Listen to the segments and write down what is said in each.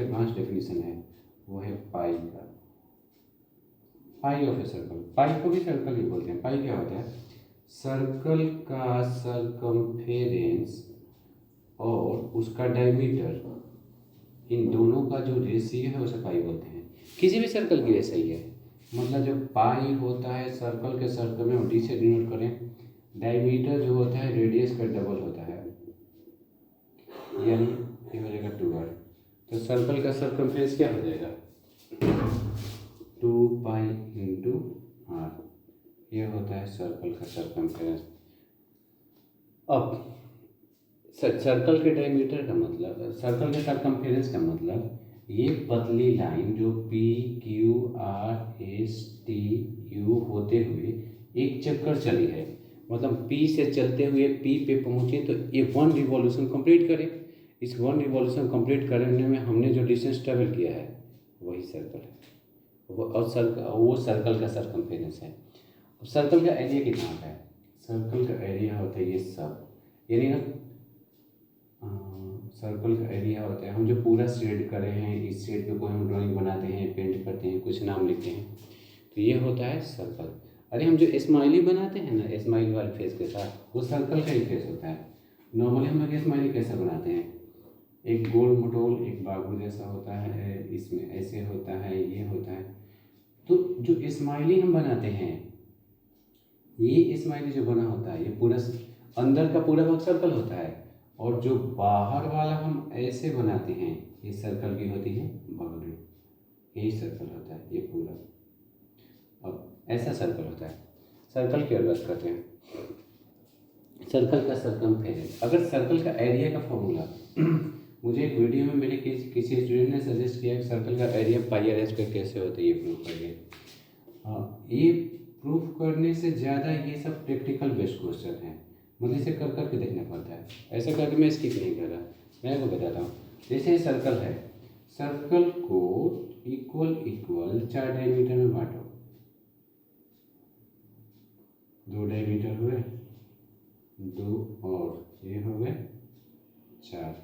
Advance definition है वो है पाई का, पाई ऑफ ए सर्कल। पाई को भी सर्कल ही बोलते हैं। पाई क्या होता है? सर्कल का सरकमफेरेंस और उसका डायमीटर, इन दोनों का जो रेशियो है उसे पाई बोलते हैं। किसी भी सर्कल की ऐसा ही है, मतलब जो पाई होता है सर्कल के सर्कल में डी से डिनोट करें, डायमीटर जो होता है रेडियस का डबल होता है, यानी ये हो जाएगा 2r। तो सर्कल का सरकमफेरेंस क्या हो जाएगा? 2 पाई इंटू r, ये होता है सर्कल का सरकमफेरेंस। अब सर्कल के डायमीटर का मतलब, सर्कल के सरकमफेरेंस का मतलब ये पतली लाइन जो P Q R S T U होते हुए एक चक्कर चली है, मतलब पी से चलते हुए पी पे पहुँचे तो ये 1 रिवॉल्यूशन कंप्लीट करे। इस 1 रिवॉल्यूशन कंप्लीट करने में हमने जो डिस्टेंस ट्रेवल किया है वही सर्कल है, वो सर्कल का सरकमफेरेंस है। अब सर्कल का एरिया कितना होता है? सर्कल का एरिया होता है ये सब, यानी ना सर्कल का एरिया होता है, हम जो पूरा शेड करे हैं, इस शेड पे कोई हम ड्राइंग बनाते हैं, पेंट करते हैं, कुछ नाम लिखते हैं, तो ये होता है सर्कल। अरे हम जो स्माइली बनाते हैं ना, स्माइल वाले फेस के साथ, वो सर्कल का ही फेस होता है। नॉर्मली हम लोग स्माइली कैसा बनाते हैं? एक गोल मटोल एक बाबू जैसा होता है, इसमें ऐसे होता है, ये होता है। तो जो स्माइली हम बनाते हैं, ये स्माइली जो बना होता है, ये पूरा अंदर का पूरा भाग सर्कल होता है, और जो बाहर वाला हम ऐसे बनाते हैं, ये सर्कल की होती है बाउंड्री, यही सर्कल होता है ये पूरा। अब ऐसा सर्कल होता है, सर्कल की और बात करते हैं। सर्कल का सरकमफेरेंस, अगर सर्कल का एरिया का फॉर्मूला मुझे एक वीडियो में मेरे किसी स्टूडेंट ने सजेस्ट किया कि सर्कल का एरिया पाई आर स्क्वायर कैसे होता है, ये प्रूफ करिए। ये प्रूफ करने से ज़्यादा ये सब प्रैक्टिकल बेस्ड क्वेश्चन है, मतलब इसे कर करके देखना पड़ता है। ऐसा करके मैं स्किप नहीं कर रहा, मैं आपको बताता हूँ। जैसे सर्कल है, सर्कल को इक्वल 4 डायमीटर में बांटो, 2 डायमीटर हुए, 2 और ये हो गए 4।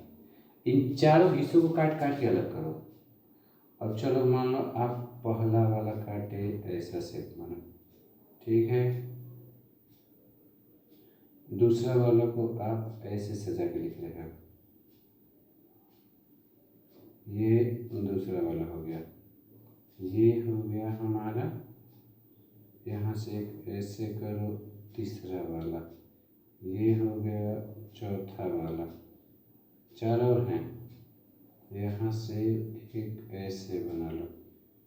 इन चारों हिस्सों को काट काट के अलग करो। अब चलो मान लो आप पहला वाला काटे, ऐसा शेप बना, ठीक है। दूसरा वाला को आप ऐसे सजा के लिख लेगा, ये दूसरा वाला हो गया, ये हो गया हमारा, यहाँ से एक ऐसे करो तीसरा वाला, ये हो गया चौथा वाला, 4 और हैं, यहाँ से एक ऐसे बना लो,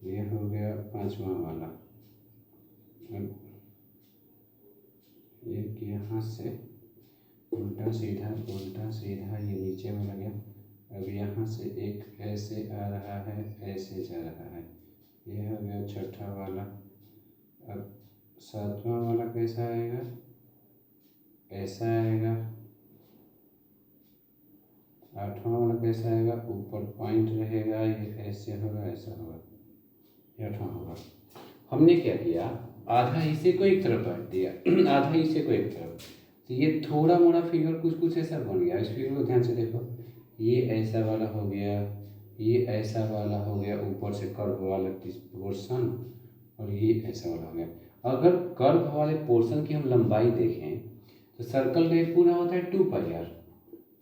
ये हो गया 5वां वाला, एक यहाँ से उल्टा सीधा ये नीचे में लग गया। अब यहाँ से एक ऐसे आ रहा है, ऐसे जा रहा है, ये हो गया 6ठा वाला। अब 7वां वाला कैसा आएगा? ऐसा आएगा। 8वां वाला कैसा आएगा? ऊपर पॉइंट रहेगा, ये ऐसे होगा, ऐसा होगा, ये 8वां होगा। हमने क्या किया? आधा हिस्से को एक तरफ बांट दिया, आधा हिस्से को एक तरफ, तो ये थोड़ा मोड़ा फिगर कुछ ऐसा बन गया। इस फिगर को ध्यान से देखो, ये ऐसा वाला हो गया, ये ऐसा वाला हो गया, ऊपर से कर्व वाला पोर्शन, और ये ऐसा वाला हो गया। अगर कर्व वाले पोर्शन की हम लंबाई देखें तो सर्कल का एक पूरा होता है 2 पाई आर।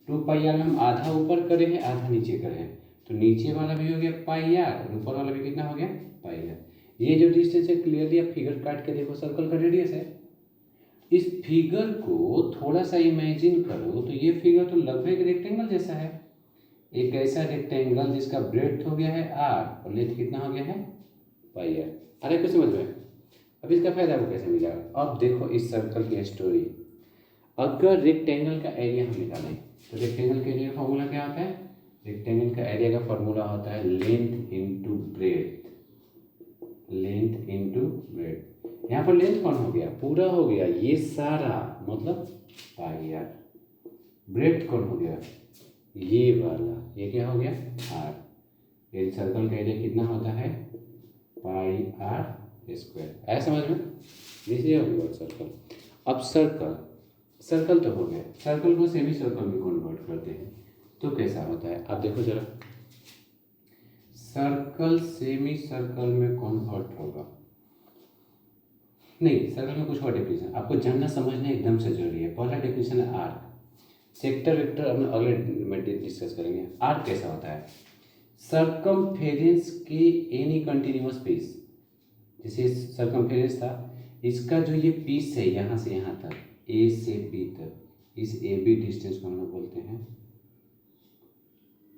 2 पाई आर में हम आधा ऊपर करे हैं, आधा नीचे करे हैं, तो नीचे वाला भी हो गया पाई आर और ऊपर वाला भी कितना हो गया? पाई आर। ये जो डिस्टेंस है क्लियरली आप फिगर काट के देखो, सर्कल का रेडियस है। इस फिगर को थोड़ा सा इमेजिन करो तो ये फिगर तो लगभग एक रेक्टेंगल जैसा है, एक ऐसा रेक्टेंगल जिसका ब्रेड्थ हो गया है आर और लेंथ कितना हो गया है? पाई आर। अरे कुछ समझ में? अब इसका फायदा आपको कैसे मिलेगा? अब देखो इस सर्कल की स्टोरी। अगर रेक्टेंगल का एरिया हम निकालें तो रेक्टेंगल के एरिया का फॉर्मूला क्या होता है? रेक्टेंगल का एरिया का फॉर्मूला होता है length into breadth, length into breadth. यहाँ पर लेंथ कौन हो गया? पूरा हो गया ये सारा, मतलब पाई आर। ब्रेड्थ कौन हो गया? ये वाला, ये क्या हो गया? आर। ये सर्कल का एरिया कितना होता है? पाई आर स्क्वायर। आया समझ में? This is your circle. अब सर्कल तो हो गया, सर्कल को सेमी सर्कल में कन्वर्ट करते हैं तो कैसा होता है आप देखो जरा। सर्कल सेमी सर्कल में कन्वर्ट होगा। नहीं, सर्कल में कुछ और डेफिनेशन आपको जानना समझना एकदम से जरूरी है। पहला डेफिनेशन है आर्क। सेक्टर वेक्टर हम अगले में डिस्कस करेंगे। आर्क कैसा होता है? सर्कमफेरेंस के एनी कंटिन्यूअस पीस, जैसे सर्कमफेरेंस था, इसका जो ये पीस है यहाँ से यहाँ तक, ए से बी तक, इस ए बी डिस्टेंस को हम लोग बोलते हैं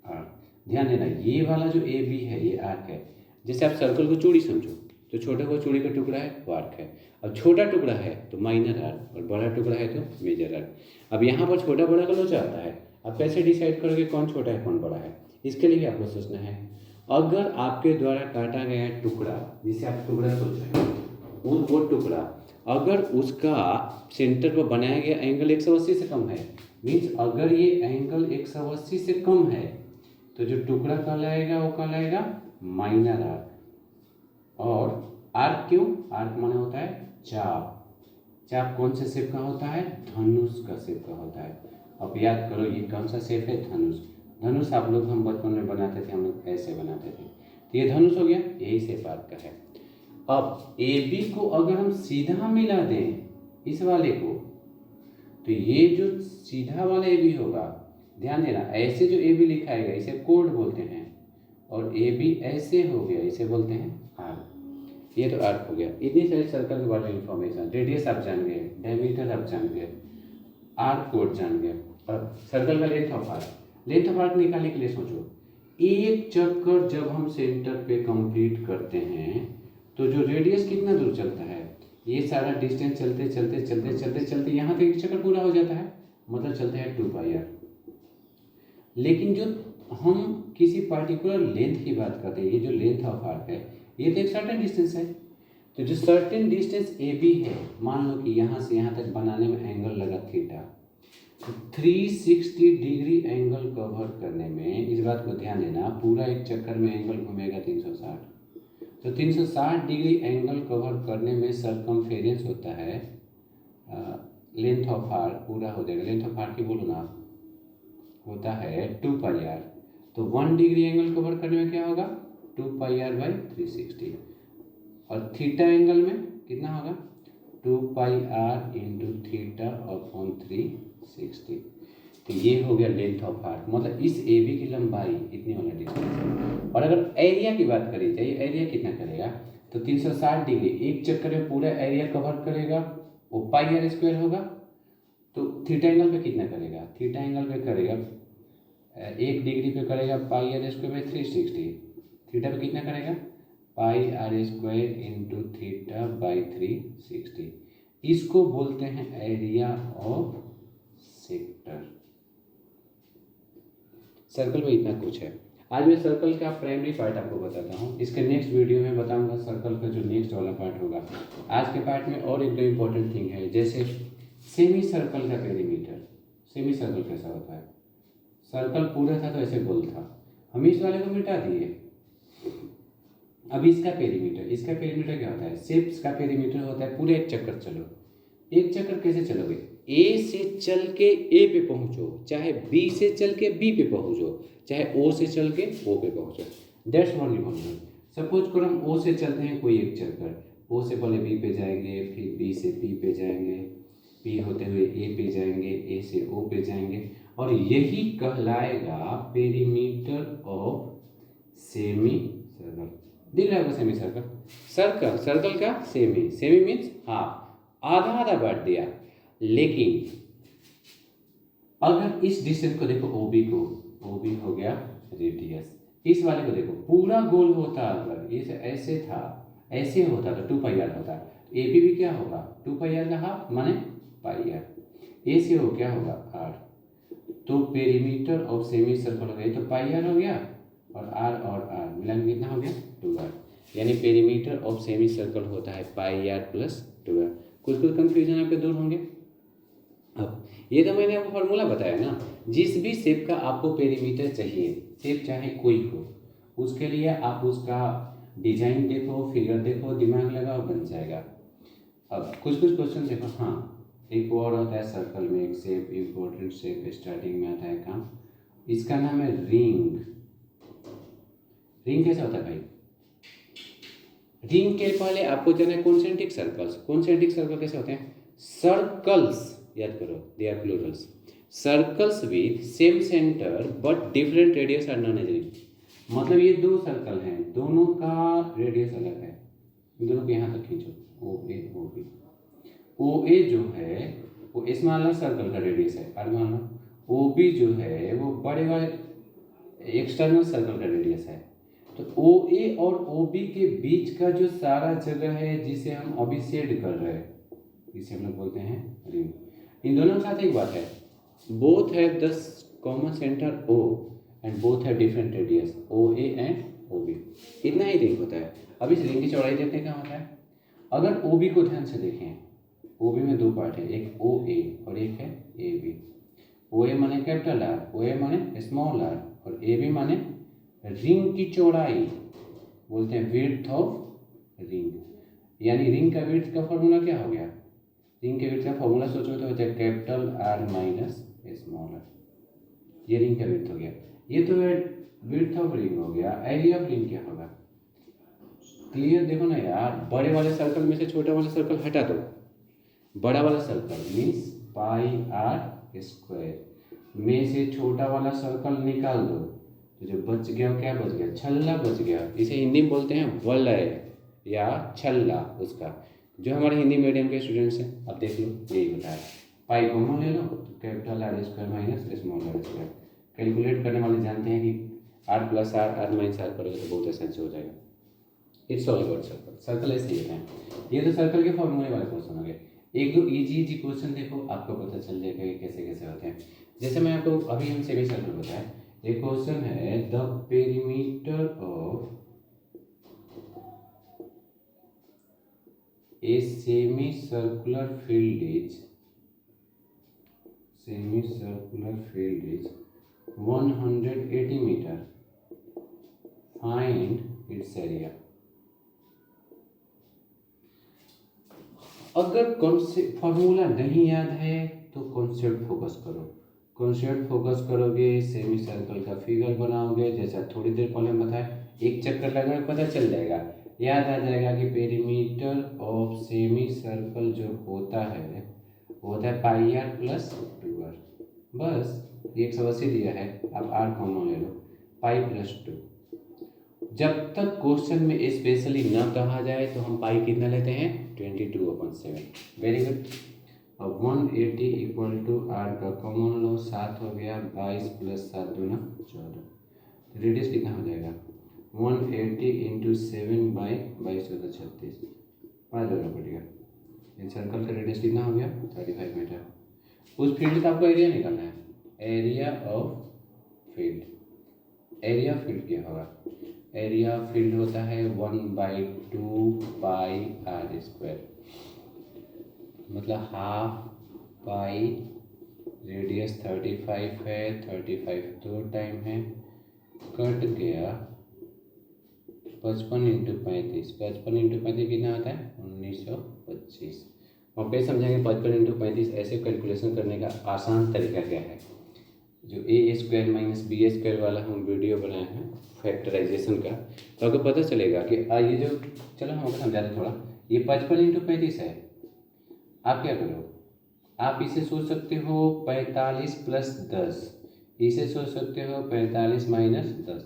आर्क। ध्यान देना, ये वाला जो ए बी है ये आर्क है। जैसे आप सर्कल को चूड़ी समझो, तो छोटे को चूड़ी का टुकड़ा है वो आर्क है। अब छोटा टुकड़ा है तो माइनर आर्क, और बड़ा टुकड़ा है तो मेजर आर्क। अब यहाँ पर छोटा बड़ा का लोचा आता है, आप कैसे डिसाइड करोगे कौन छोटा है कौन बड़ा है? इसके लिए भी आपको सोचना है। अगर आपके द्वारा काटा गया टुकड़ा, जिसे आप टुकड़ा सोच रहे हैं, वो टुकड़ा अगर उसका सेंटर पर बनाया गया एंगल 180 से कम है, मीन्स अगर ये एंगल 180 से कम है, तो जो टुकड़ा कहलाएगा वो कहलाएगा माइनर आर्क। और आर्क क्यों? आर्क माने होता है चाप। चाप कौन से शेप का होता है? धनुष का शेप का होता है। अब याद करो ये कौन सा शेप है? धनुष। धनुष आप लोग हम बचपन में बनाते थे, हम लोग ऐसे बनाते थे, तो ये धनुष हो गया, यही शेप आर्क का है। अब ए बी को अगर हम सीधा मिला दें इस वाले को, तो ये जो सीधा वाला ए बी होगा, ध्यान देना, ऐसे जो ए बी लिखाएगा इसे कोड बोलते हैं, और ए बी ऐसे हो गया, इसे बोलते हैं आर्क। ये तो आर्क हो गया। इतनी सारी सर्कल के बारे में इंफॉर्मेशन, रेडियस आप जान गए, डायमीटर आप जान गए, आर्क कोड जान गए। अब सर्कल का length of arc, length of arc निकालने के लिए सोचो, एक चक्कर जब हम सेंटर पे कंप्लीट करते हैं तो जो रेडियस कितना दूर चलता है, ये सारा डिस्टेंस चलते चलते चलते चलते चलते यहाँ तक एक चक्कर पूरा हो जाता है, मतलब चलता है 2πr। लेकिन जो हम किसी पार्टिकुलर लेंथ की बात करते हैं, ये जो लेंथ ऑफ आर्क है, ये तो एक सर्टेन डिस्टेंस है। तो जो सर्टेन डिस्टेंस ए बी है, मान लो कि यहाँ से यहाँ तक बनाने में एंगल लगा थीटा, तो 360 डिग्री एंगल कवर करने में, इस बात को ध्यान देना, पूरा एक चक्कर में एंगल घूमेगा 360, तो 360 डिग्री एंगल कवर करने में सर्कमफेरेंस होता है, लेंथ ऑफ आर्क पूरा हो जाएगा, लेंथ ऑफ आर्क की बोलो ना आप, होता है 2πr। तो 1 डिग्री एंगल कवर करने में क्या होगा? 2πr/360। और थीटा एंगल में कितना होगा? 2πr into theta upon 360। तो ये हो गया लेंथ ऑफ आर्क, मतलब इस ए बी की लंबाई इतनी वाला डिस्टेंस है। और अगर एरिया की बात करी जाए, एरिया कितना करेगा, तो 360 डिग्री एक चक्कर में पूरा एरिया कवर करेगा, वो πr² होगा। तो थीटा एंगल पे कितना करेगा? थीटा एंगल पे करेगा 1 डिग्री पे करेगा πr²/360। थीटा पे कितना करेगा? πr² into theta by 360। इसको बोलते हैं एरिया ऑफ सेक्टर। सर्कल में इतना कुछ है। आज मैं सर्कल का प्राइमरी पार्ट आपको बताता हूँ, इसके नेक्स्ट वीडियो में बताऊंगा सर्कल का जो नेक्स्ट वाला पार्ट होगा। आज के पार्ट में और एक दो इम्पोर्टेंट थिंग है, जैसे सेमी सर्कल का पेरीमीटर। सेमी सर्कल कैसा होता है? सर्कल पूरा था तो ऐसे गोल था, हम इस वाले को मिटा दिए। अब इसका पेरीमीटर, इसका पेरीमीटर क्या होता है? शेप्स का पेरीमीटर होता है पूरे एक चक्कर चलो। एक चक्कर कैसे चलोगे? ए से चल के ए पे पहुंचो, चाहे बी से चल के बी पे पहुंचो, चाहे ओ से चल के ओ पे पहुंचो। That's only one. सपोज करो हम ओ से चलते हैं कोई एक चक्कर, ओ से पहले बी पे जाएंगे, फिर बी से पी पे जाएंगे, पी होते हुए ए पे जाएंगे, ए से ओ पे जाएंगे, और यही कहलाएगा पेरीमीटर ऑफ सेमी सर्कल। दिख रहा है सेमी सर्कल? सर्कल, सर्कल का सेमी, सेमी मीन्स हाफ, आधा आधा बांट दिया। लेकिन अगर इस डिस्टेंस को देखो, ओबी को, ओबी हो गया रेडियस, इस वाले को देखो पूरा गोल होता, अगर ये ऐसे था, ऐसे होता तो 2πr होता। ए बी भी क्या होगा? 2πr का हाफ माने πr। ए से हो क्या होगा? r। तो पेरीमीटर ऑफ सेमी सर्कल हो गया, तो πr हो गया, और r और r मिला के कितना हो गया? 2r। यानी पेरीमीटर ऑफ सेमी सर्कल होता है πr+2r। कुछ कुछ कंफ्यूजन आपके दूर होंगे। अब ये तो मैंने आपको फॉर्मूला बताया ना, जिस भी शेप का आपको पेरीमीटर चाहिए, शेप चाहे कोई हो, उसके लिए आप उसका डिजाइन देखो, फिगर देखो, दिमाग लगाओ, बन जाएगा। अब कुछ कुछ क्वेश्चन देखो। हाँ, एक और होता है सर्कल में एक शेप, इम्पोर्टेंट शेप स्टार्टिंग में आता है काम, इसका नाम है रिंग। रिंग कैसा होता है भाई? रिंग के पहले आपको जाना है कॉन्सेंट्रिक सर्कल्स। कॉन्सेंट्रिक सर्कल कैसे होते हैं? सर्कल्स, याद करो, they are plurals. Circles with same centre but different radius are known as ring. मतलब ये दो सर्कल हैं, दोनों का रेडियस अलग है। दोनों को यहाँ तक खींचो, ओ ए ओ बी। ओ ए जो है वो स्मॉलर सर्कल का रेडियस है, और मान लो ओ बी जो है वो बड़े वाले एक्सटर्नल सर्कल का रेडियस है। तो ओ ए और ओ बी के बीच का जो सारा जगह है जिसे हम अभी शेड कर रहे हैं, इसे हम लोग बोलते हैं रिंग। इन दोनों के साथ एक बात है, both have the common centre O and both have different radius, O A and O B. इतना ही रिंग होता है। अब इस रिंग की चौड़ाई देखते हैं क्या होता है। अगर ओ बी को ध्यान से देखें, ओ बी में दो पार्ट है, एक ओ ए और एक है ए बी। ओ ए माने कैपिटल आर, ओ ए माने स्मॉल आर, और ए बी माने रिंग की चौड़ाई, बोलते हैं विड्थ ऑफ रिंग। यानी रिंग का विड्थ का फॉर्मूला क्या हो गया? रिंग के विड्थ का फॉर्मूला सोचो तो होता है capital R minus small R. ये रिंग का विड्थ हो गया। ये तो विड्थ ऑफ रिंग हो गया। एरिया ऑफ रिंग क्या होगा? क्लियर देखो ना यार, बड़े वाले सर्कल में से छोटा वाला सर्कल हटा दो। बड़ा वाला circle means pi R square में से छोटा वाला सर्कल निकाल दो, तो जो बच गया क्या बच गया? छल्ला बच गया। इसे हिंदी में बोलते हैं वलय या छल्ला उसका। जो हमारे हिंदी मीडियम के स्टूडेंट्स हैं, अब देख लो यही होता है। पाई कॉमन ले लो तो capital R square minus small R square. Calculate करने वाले जानते हैं कि R plus R, R minus R करोगे तो बहुत आसान से हो जाएगा। It's all about circle. Circle ऐसे ही होता है। ये तो सर्कल के फॉर्मूले वाले क्वेश्चन हो गए। एक दो इजी क्वेश्चन देखो, आपको पता चल जाएगा कि कैसे कैसे होते हैं। जैसे मैं आपको अभी हम सेमी सर्कल बताया, एक क्वेश्चन है the perimeter of a semi circular field is 180 metre, find its area. अगर कॉन्सेप्ट फॉर्मूला नहीं याद है तो कॉन्सेप्ट फोकस करो। कॉन्सेप्ट फोकस करोगे, सेमी सर्कल का फिगर बनाओगे, जैसा थोड़ी देर पहले बताया, एक चक्कर लगा पता चल जाएगा, याद आ जाएगा कि पेरीमीटर ऑफ सेमी सर्कल जो होता है वो होता है पाई आर प्लस 2r। बस 180 दिया है, अब r कॉमन ले लो, पाई प्लस 2। जब तक क्वेश्चन में स्पेशली न कहा जाए तो हम पाई कितना लेते हैं? 22/7। Very good. अब 180 इक्वल टू आर का कॉमन लो, 7 हो गया, 22 प्लस 7 दूना 14। रेडियस कितना हो जाएगा? 180 इंटू 7 बाई 22 14 36, 5 जगह पड़ गया। इन सर्कल का रेडियस कितना हो गया? 35 मीटर। उस फील्ड का आपको एरिया निकालना है, area of field. Area field क्या होगा? एरिया फील्ड होता है 1/2 पाई आर स्क्वायर, मतलब हाफ पाई, रेडियस 35 है, 35 दो टाइम है, कट गया 55 इंटू 35। 55 इंटू 35 कितना आता है? 1925। और पे समझाएंगे 55 इंटू 35 ऐसे कैलकुलेशन करने का आसान तरीका क्या है। जो ए स्क्वायर माइनस बी स्क्वायर वाला हम वीडियो बनाए हैं फैक्टराइजेशन का, तो आपको पता चलेगा कि ये जो, चलो हम आपको समझा दें थोड़ा। ये 55 इंटू 35 है। आप क्या करो, आप इसे सोच सकते हो 45 प्लस 10, इसे सोच सकते हो 45 माइनस 10।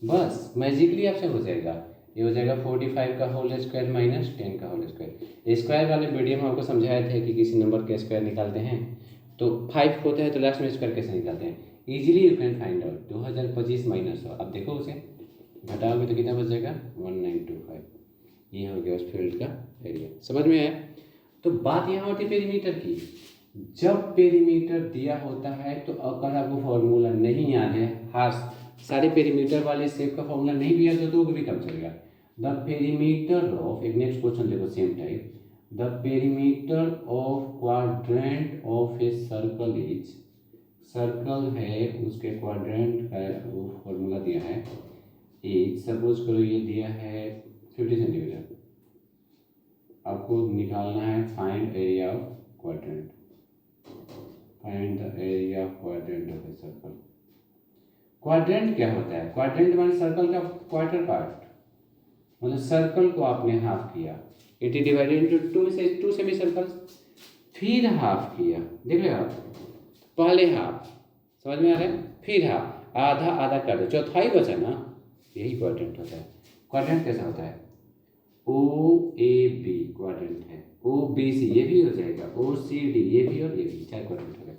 बस मैजिकली आपसे हो जाएगा। ये हो जाएगा 45 का होल स्क्वायर माइनस 10 का होल स्क्वायर। स्क्वायर वाले वीडियो में आपको समझाया था कि किसी नंबर के स्क्वायर निकालते हैं तो 5 होता है तो लास्ट में स्क्वायर कैसे निकालते हैं। Easily you can find out. 2025 minus हो, अब देखो उसे घटाओगे तो कितना बच जाएगा? 1925। ये हो गया उस फील्ड का एरिया। समझ में आया? तो बात यहाँ होती है पेरीमीटर की। जब पेरीमीटर दिया होता है तो अगर आपको फॉर्मूला नहीं याद है, हाँ सारे पेरीमीटर वाले शेप का फॉर्मूला नहीं भी याद हो तो भी कम चलेगा। द पेरीमीटर ऑफ, एक नेक्स्ट क्वेश्चन देखो same type, the perimeter of quadrant of a circle is, circle है उसके क्वाड्रेंट का वो फॉर्मूला दिया है, इज सपोज करो ये दिया है 50 सेंटीमीटर। आपको निकालना है find area of quadrant, find the area of quadrant of a circle. Quadrant क्या होता है? क्वाड्रेंट माने सर्कल का क्वार्टर पार्ट, मतलब सर्कल को आपने हाफ किया, it is divided into two semi circles, फिर हाफ किया, देख लो आप, पहले हाफ, समझ में आ रहा है, फिर हाफ, आधा आधा कर दो, चौथाई बचा ना, यही क्वाड्रेंट होता है। क्वाड्रेंट कैसा होता है? ओ ए बी क्वाड्रेंट है, ओ बी सी ये भी हो जाएगा, ओ सी डी ये भी और ये भी, चार क्वाड्रेंट हो गए।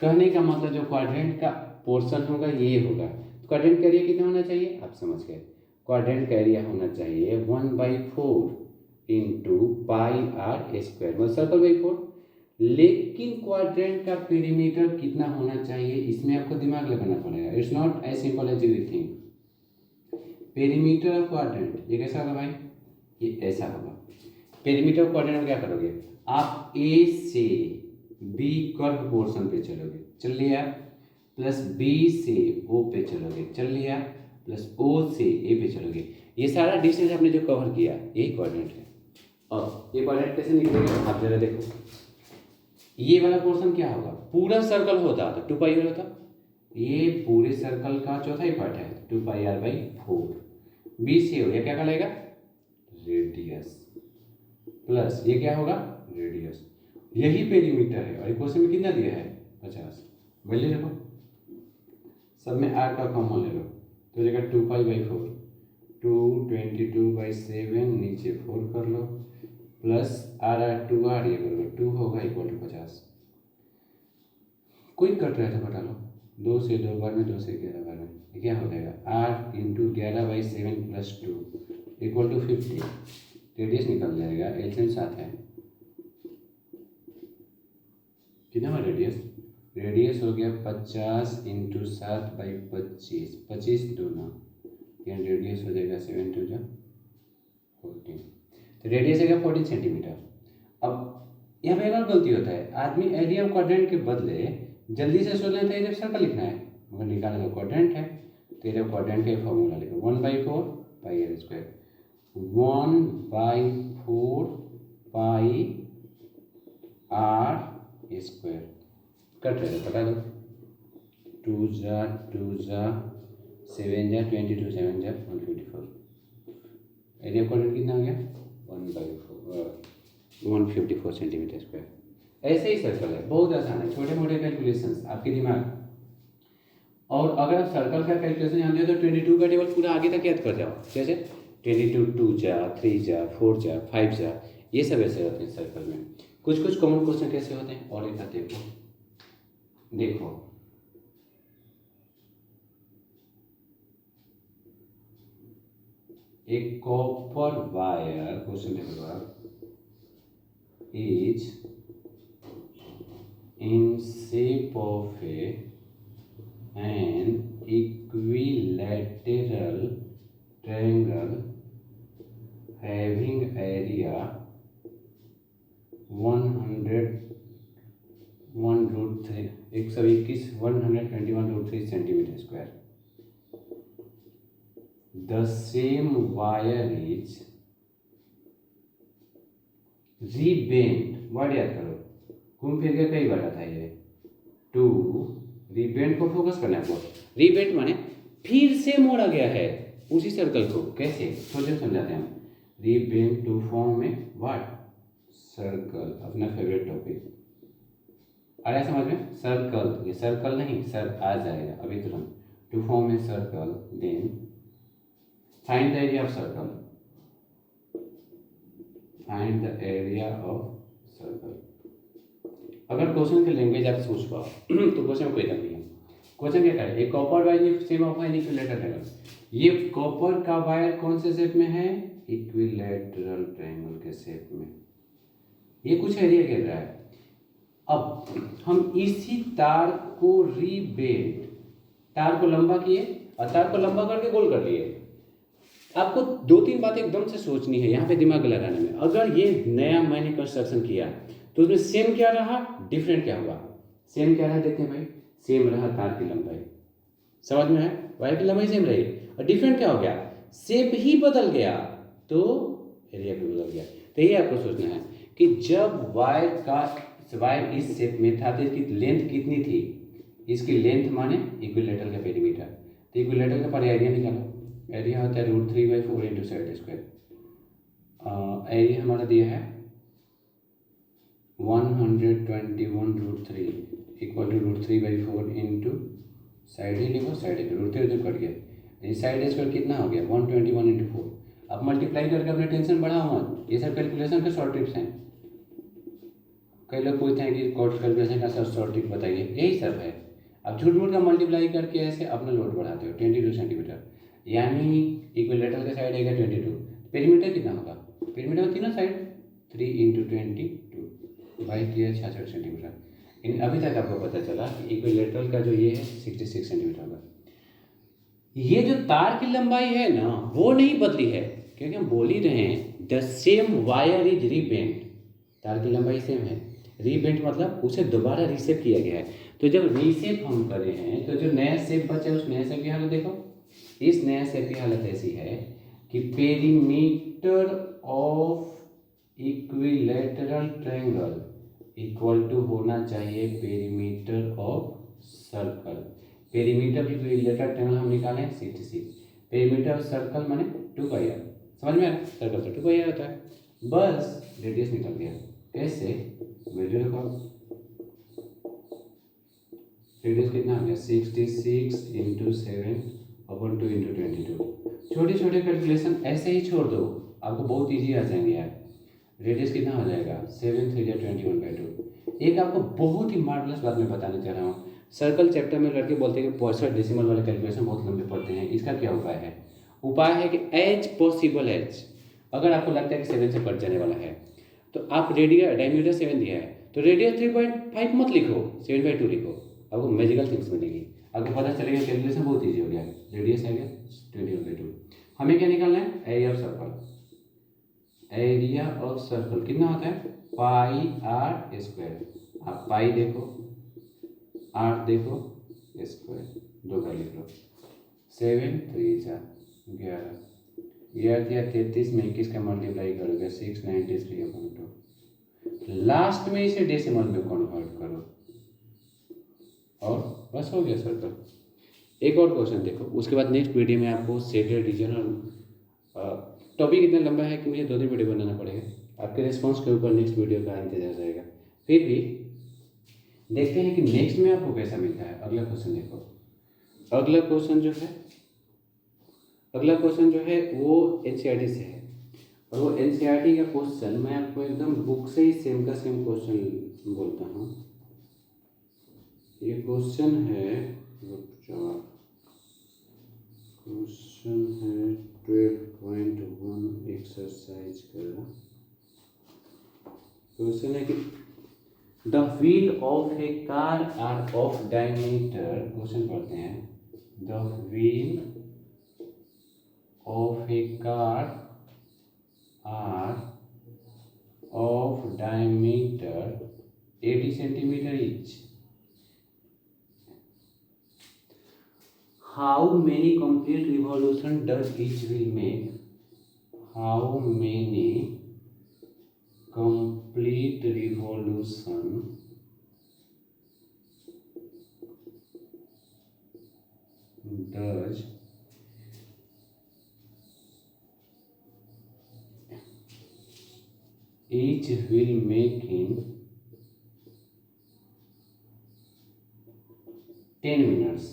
कहने का मतलब जो क्वाड्रेंट का पोर्शन होगा ये होगा। तो क्वाड्रेंट का एरिया कितना होना चाहिए? आप समझ गए, क्वाड्रेंट का एरिया होना चाहिए 1/4 इंटू पाई आर स्क्वायर, मतलब सर्कल बाई 4। लेकिन क्वाड्रेंट का पेरीमीटर कितना होना चाहिए, इसमें आपको दिमाग लगाना पड़ेगा। It's not as simple as you think. Perimeter of quadrant ये कैसा होगा भाई? ये ऐसा होगा। पेरीमीटर ऑफ क्वाड्रेंट में क्या करोगे आप? ए से बी कर्व पोर्शन पे चलोगे, चल लिया, प्लस बी से ओ पे चलोगे, चल लिया, प्लस ओ से ए पे चलोगे। ये सारा डिस्टेंस आपने जो कवर किया यही क्वाड्रेंट है। और ये क्वाड्रेंट कैसे निकलेगा आप जरा देखो, ये वाला पोर्शन क्या होगा? पूरा सर्कल होता तो 2 पाई होता, ये पूरे सर्कल का चौथाई पार्ट है, 2 पाई आर बाई 4। बी से हो, ये क्या कहलाएगा? रेडियस, प्लस ये क्या होगा? रेडियस। यही पेरीमीटर है। और क्वेश्चन में कितना दिया है? 50। बोलिए देखो, सब में आर का कॉमन ले लो तो जगह 2 पाई बाई 4, 222/7 नीचे 4 कर लो, प्लस आर आर 2 आर, ये करोगे 2 होगा इक्वल टू 50। कोई कट रहा है तो घटा लो, 2 से 2 बार में, 2 से 11 बार में, ये क्या हो जाएगा? R into 11/7 plus 2 equal to 50। Radius निकल जाएगा, एलसीएम 7 है, कितना हुआ रेडियस? रेडियस हो गया 50 इंटू 7/25, 25 दूना, यानी रेडियस हो जाएगा 7 2 जा 14। तो रेडियस है 14 सेंटीमीटर। अब यहाँ पे एक और गलती होता है, आदमी एरिया ऑफ क्वाड्रेंट के बदले जल्दी से सोच लेते हैं एरिया ऑफ सर्कल लिखना है, मगर निकालना तो क्वाड्रेंट है। तो एरिया ऑफ क्वाड्रेंट का फॉर्मूला लिखो, 1/4 pi R square, 1/4 pi R square. कट रहे पता दो, 2 जा 7 जा 22, 7 जा 154। एरिया ऑफ क्वाड्रेंट कितना हो गया? 154 सेंटीमीटर स्क्वायर। ऐसे ही सर्कल है, बहुत आसान है, छोटे मोटे कैलकुलेशंस आपके दिमाग। और अगर आप सर्कल का कैलकुलेशन जानते हो तो 22 का टेबल पूरा आगे तक याद कर जाओ। जैसे 22 2 जा 3 जा 4 जा 5 जा, ये सब ऐसे होते हैं सर्कल में। कुछ कुछ कॉमन क्वेश्चन कैसे होते हैं और एक देखो, एक कॉपर वायर, क्वेश्चन देखो आप, is in shape of an equilateral triangle having area 121/3 centimetre square. The same wire is rebend, word याद करो, घूम फिर के कई बार आता है ये। टू रीबेंड को फोकस करना है आपको। रीबेंड माने फिर से मोड़ा गया है उसी सर्कल को। कैसे? सोचे समझाते हैं हम। रीबेंड टू फॉर्म में व्हाट? सर्कल, अपना फेवरेट टॉपिक आया समझ में? सर्कल, ये सर्कल नहीं सर आ जाएगा अभी तुरंत। टू फॉर्म में circle, then find the area of circle, find the area of circle. अगर क्वेश्चन के लैंग्वेज आप सोच पाओ तो क्वेश्चन कोई नहीं है। क्वेश्चन क्या करे? एक copper wire same of an equilateral triangle. ये कॉपर का वायर कौन से शेप में है? इक्विलेटरल ट्रायंगल के शेप में। ये कुछ एरिया घेर रहा है। अब हम इसी तार को रीबेंड, तार को लंबा किए और तार को लंबा करके गोल कर लिए। आपको 2-3 बातें एकदम से सोचनी है यहाँ पे दिमाग लगाने में। अगर ये नया मैंने कंस्ट्रक्शन किया तो उसमें सेम क्या रहा, डिफरेंट क्या हुआ? सेम क्या रहा देखते हैं भाई, सेम रहा तार की लंबाई, समझ में है? वायर की लंबाई सेम रही और डिफरेंट क्या हो गया? शेप ही बदल गया तो एरिया भी बदल गया। तो ये आपको सोचना है कि जब वायर इस शेप में था तो इसकी लेंथ कितनी थी? इसकी लेंथ माने इक्विलेटरल का पेरीमीटर, तो इक्विलेटरल का पर एरिया निकालो। एरिया होता है √3/4 इंटू साइड स्क्वायर। एरिया हमारा दिया है 121 √3 इक्वल टू √3/4 इंटू साइड ही लिखो, साइड ही √3 कट गया, ये साइड स्क्वायर कितना हो गया 121 इंटू 4। अब मल्टीप्लाई करके अपने टेंशन बढ़ाओ मत, ये सब कैलकुलेशन के शॉर्ट टिप्स हैं। कई लोग पूछते हैं कि कॉस्ट कैलकुलेशन का सर शॉर्ट टिप बताइए, यही सब है। अब झूठ मूठ का मल्टीप्लाई करके ऐसे अपना लोड बढ़ाते हो 22 सेंटीमीटर, यानी इक्विलेटरल का साइड आएगा 22, पेरीमीटर कितना होगा, पेरीमीटर तीनों साइड 3 इंटू 22 बाई 66 सेंटीमीटर। लेकिन अभी तक आपको पता चला कि इक्विलेटरल का जो ये है 66 सेंटीमीटर होगा। ये जो तार की लंबाई है ना वो नहीं बदली है, क्योंकि हम बोल ही रहे हैं द सेम वायर इज रीबेंट, तार की लंबाई सेम है। रीबेंट मतलब उसे दोबारा रीसेप किया गया है। तो जब रीसेप हम करे हैं तो जो नया शेप बचा है उस नया शेप की हालत देखो। इस नया शेप की हालत ऐसी है कि perimeter of equilateral triangle equal to होना चाहिए perimeter of circle. Perimeter of equilateral triangle हम निकाले 66, पेरीमीटर ऑफ सर्कल माने 2πr, समझ में आया, सर्कल तो 2πr होता है, बस रेडियस निकल गया। कैसे, वैल्यू रखो, रेडियस कितना हो गया 66 इंटू 7/2 इंटू 22। छोटे छोटे कैलकुलेशन ऐसे ही छोड़ दो, आपको बहुत इजी आ जाएंगे यार। रेडियस कितना हो जाएगा 7 3 21/2। एक आपको बहुत ही मार्वलस बात मैं बताने चाह रहा हूँ। सर्कल चैप्टर में लड़के बोलते हैं कि 65 डेसिमल वाले कैलकुलेशन बहुत लंबे पड़ते हैं। इसका क्या उपाय है? उपाय है कि एज पॉसिबल एज, अगर आपको लगता है कि 7 से कट जाने वाला है तो आप डायमीटर 7 दिया है तो रेडियस 3.5 मत लिखो, 7/2 लिखो, आपको मैजिकल थिंग्स मिलेगी। आपको पता चलेगा कैलकुलेशन बहुत ईजी हो गया। रेडियस आएगा 21/2। हमें क्या निकालना है? Area of circle. Area of circle कितना होता है πr²। आप पाई देखो, आर देखो, स्क्वायर, दो का लिख लो, 7 3 11 11 33 में 21 का मल्टीप्लाई करोगे 693/2। लास्ट में इसे डेसिमल में कन्वर्ट करो और बस हो गया सर्कल। एक और क्वेश्चन देखो, उसके बाद नेक्स्ट वीडियो में आपको सेडेड रीजन और टॉपिक इतना लंबा है कि मुझे 2-3 वीडियो बनाना पड़ेगा। आपके रिस्पॉन्स के ऊपर नेक्स्ट वीडियो का इंतजार रहेगा। फिर भी देखते हैं कि नेक्स्ट में आपको कैसा मिलता है। अगला क्वेश्चन देखो, अगला क्वेश्चन जो है वो एनसीईआरटी से है, और वो एनसीईआरटी का क्वेश्चन मैं आपको एकदम बुक से ही सेम का सेम क्वेश्चन बोलता हूँ। ये क्वेश्चन है 12.1 एक्सरसाइज का। क्वेश्चन है कि the wheel of a car are of diameter, question पढ़ते हैं, the wheel of a car are of diameter 80 centimetre each. How many complete revolution does each wheel make? How many complete revolution does each wheel make in 10 minutes?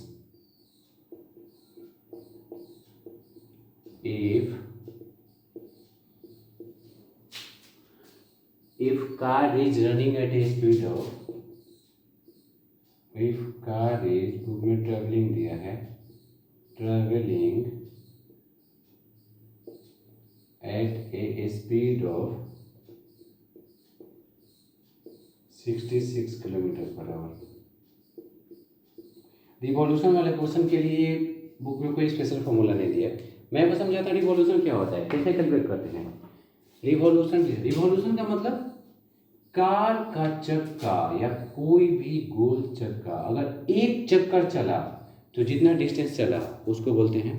If car is running at a speed of, if car is, book में travelling दिया है, travelling at a speed of 66 km/h। Revolution वाले question के लिए book में कोई special formula नहीं दिया, मैं बस समझाता हूँ रिवॉल्यूशन क्या होता है, कैसे कैलकुलेट करते हैं। रिवॉल्यूशन का मतलब कार का चक्का या कोई भी गोल चक्का अगर एक चक्कर चला तो जितना डिस्टेंस चला उसको बोलते हैं,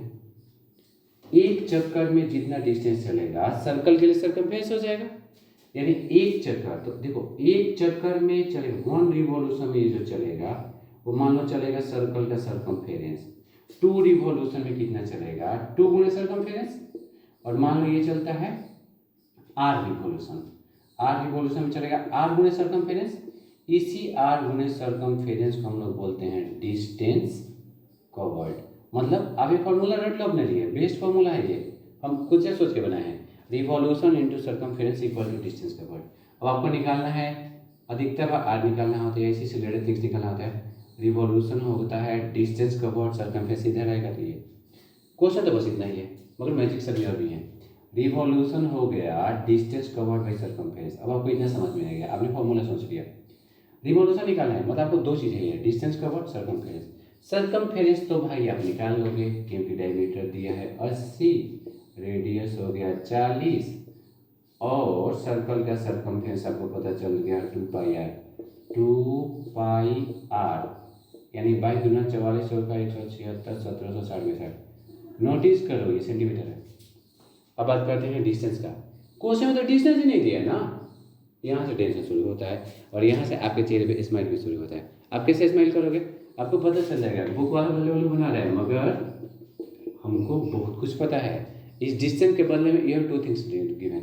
एक चक्कर में जितना डिस्टेंस चलेगा सर्कल के लिए सर्कमफेरेंस हो जाएगा। यानी एक चक्कर, तो देखो एक चक्कर में चलेगा 1 रिवॉल्यूशन में ये जो चलेगा वो मान लो चलेगा सर्कल का सर्कमफेरेंस, 2 रिवॉल्यूशन में कितना चलेगा, 2 गुणे सरकमफेरेंस, और मान लो ये चलता है r रिवॉल्यूशन, r रिवॉल्यूशन में चलेगा r गुणे सरकमफेरेंस। इसी r गुणे सरकमफेरेंस को हम लोग बोलते हैं डिस्टेंस कवर्ड। मतलब आप ये फॉर्मूला रट लो अपने लिए, बेस्ट फॉर्मूला है ये, हम खुद से सोच के बनाए हैं। Revolution into circumference equal to distance covered. अब आपको निकालना है अधिकतर r निकालना होता है, इसी से रिलेटेड थिंग्स निकालना होता है। रिवॉल्यूशन होता है डिस्टेंस कवर्ड, सरकमफेरेंस इधर आएगा। तो ये क्वेश्चन तो बस इतना ही है, मगर मैजिक सभी और भी है। रिवॉल्यूशन हो गया डिस्टेंस कवर्ड बाई सरकमफेरेंस। अब आपको इतना समझ में आ गया, आपने फॉर्मूला सोच लिया। रिवॉल्यूशन निकालना है, मतलब आपको दो चीज़ें हैं, डिस्टेंस कवर्ड, सरकमफेरेंस। सरकमफेरेंस तो भाई आप निकाल लोगे, क्योंकि डायमीटर दिया है 80, रेडियस हो गया 40, और सर्कल का सरकमफेरेंस आपको पता चल गया 2πr, 2πr यानी 22 दूना 44 होगा 176, 1760 में 60। नोटिस करो ये सेंटीमीटर है। अब बात करते हैं डिस्टेंस का। क्वेश्चन में तो डिस्टेंस ही नहीं दिया है ना, यहाँ से टेंशन शुरू होता है और यहाँ से आपके चेहरे पे स्माइल भी शुरू होता है। आप कैसे स्माइल करोगे, आपको पता चल जाएगा। बुक वाला भले वाले बना रहे हैं, मगर हमको बहुत कुछ पता है। इस डिस्टेंस के बदले में यू हैव 2 थिंग्स गिवन।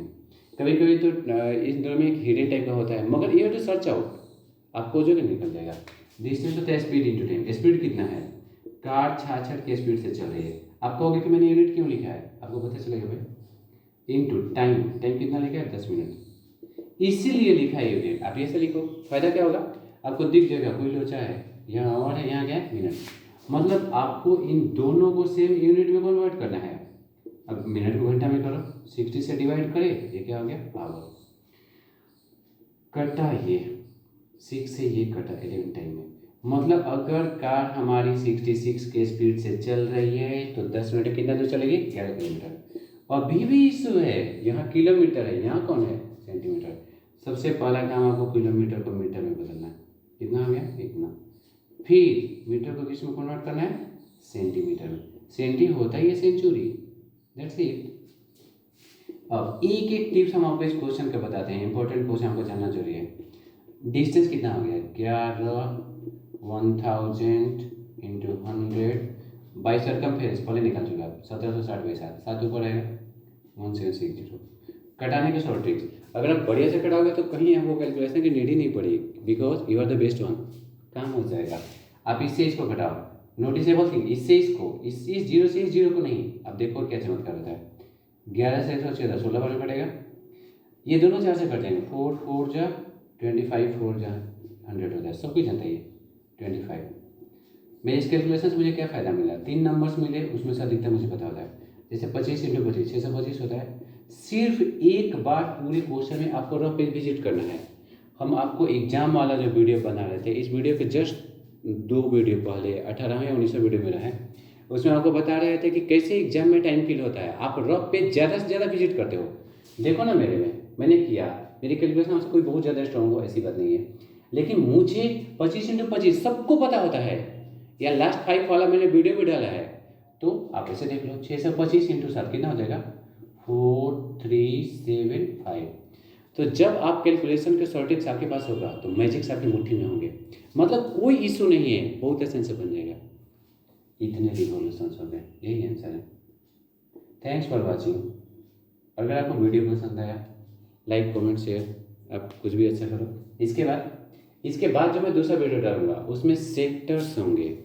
कभी कभी तो इस दोनों में एक हिडन टाइप का होता है, मगर you have to search out, आपको जो निकल जाएगा। डिस्टेंस होता है स्पीड इंटू टाइम। स्पीड कितना है, कार 66 के स्पीड से चल रही है। आप कहोगे कि मैंने यूनिट क्यों लिखा है, आपको पता चलेगा भाई। इंटू टाइम, टाइम कितना लिखा है 10 मिनट, इसीलिए लिखा है यूनिट। आप ऐसे लिखो, फायदा क्या होगा, आपको दिख जाएगा कोई लोचा है यहाँ और है, यहाँ क्या है मिनट। मतलब आपको इन दोनों को सेम यूनिट में कन्वर्ट करना है। अब मिनट को घंटा में करो, 60 से डिवाइड करे, ये क्या हो गया आवर। कटा ये 6 से ये कटा 11 टाइम में। मतलब अगर कार हमारी 66 के स्पीड से चल रही है तो 10 मिनट कितना दूर चलेगी, 11 किलोमीटर। अभी भी इशू है, यहाँ किलोमीटर है, यहाँ कौन है सेंटीमीटर। सबसे पहला काम आपको किलोमीटर को मीटर में बदलना है। कितना हो गया इतना, फिर मीटर को किस में कन्वर्ट करना है, सेंटीमीटर में। सेंटी होता ही है सेंचुरी, दैट्स इट। अब एक एक टिप्स हम आपको इस क्वेश्चन के बताते हैं, इंपॉर्टेंट क्वेश्चन आपको जानना जरूरी है। डिस्टेंस कितना हो गया, 11,1000 इंटू 100 बाई सरकमफेरेंस, पहले निकाल चुका आप, 1760 बाई 7, 7 ऊपर आएगा 1760। कटाने के शॉर्ट ट्रिक्स, अगर आप बढ़िया से कटाओगे तो कहीं आपको कैलकुलेशन की नीड ही नहीं पड़ेगी, because you are the best one, काम हो जाएगा। आप इससे इसको घटाओ, नोटिसेबल थिंग, इससे इसको, इस जीरो से इस जीरो को नहीं। अब देखो क्या चमत्कार होता है, 11 से 114, 16 बार में कटेगा। ये दोनों 4 से कट जाएंगे, 4 4 जा 25, 4 जा 100 हो जाए, सब कुछ जानता है ये 25। मेरे इस कैलकुलेशन से मुझे क्या फ़ायदा मिला, 3 नंबर्स मिले, उसमें से अधिकतर मुझे पता होता है। जैसे 25 इंटू 25 625 होता है। सिर्फ एक बार पूरे क्वेश्चन में आपको रफ पेज विजिट करना है। हम आपको एग्जाम वाला जो वीडियो बना रहे थे, इस वीडियो के जस्ट 2 वीडियो पहले 18वें या 19वें वीडियो मेरा है, उसमें आपको बता रहे थे कि कैसे एग्जाम में टाइम किल होता है। आप रफ पेज ज़्यादा से ज़्यादा विजिट करते हो, देखो ना मेरे में मैंने किया, मेरी कैलकुलेशन से कोई बहुत ज़्यादा स्ट्रॉन्ग हो ऐसी बात नहीं है, लेकिन मुझे 25 इंटू 25 सबको पता होता है, या लास्ट 5 वाला मैंने वीडियो भी डाला है। तो आप ऐसे देख लो, 625 इंटू 7 कितना हो जाएगा, 4375। तो जब आप कैलकुलेशन के शॉर्टेज आपके पास होगा तो मैजिक्स आपकी मुट्ठी में होंगे, मतलब कोई इशू नहीं है, बहुत आसान से बन जाएगा। इतने रिवॉल्यूशंस हो गए, यही आंसर है। Thanks for watching. अगर आपको वीडियो पसंद आया, लाइक कमेंट शेयर, आप कुछ भी अच्छा करो। इसके बाद जो मैं दूसरा वीडियो डालूंगा उसमें सेक्टर्स होंगे।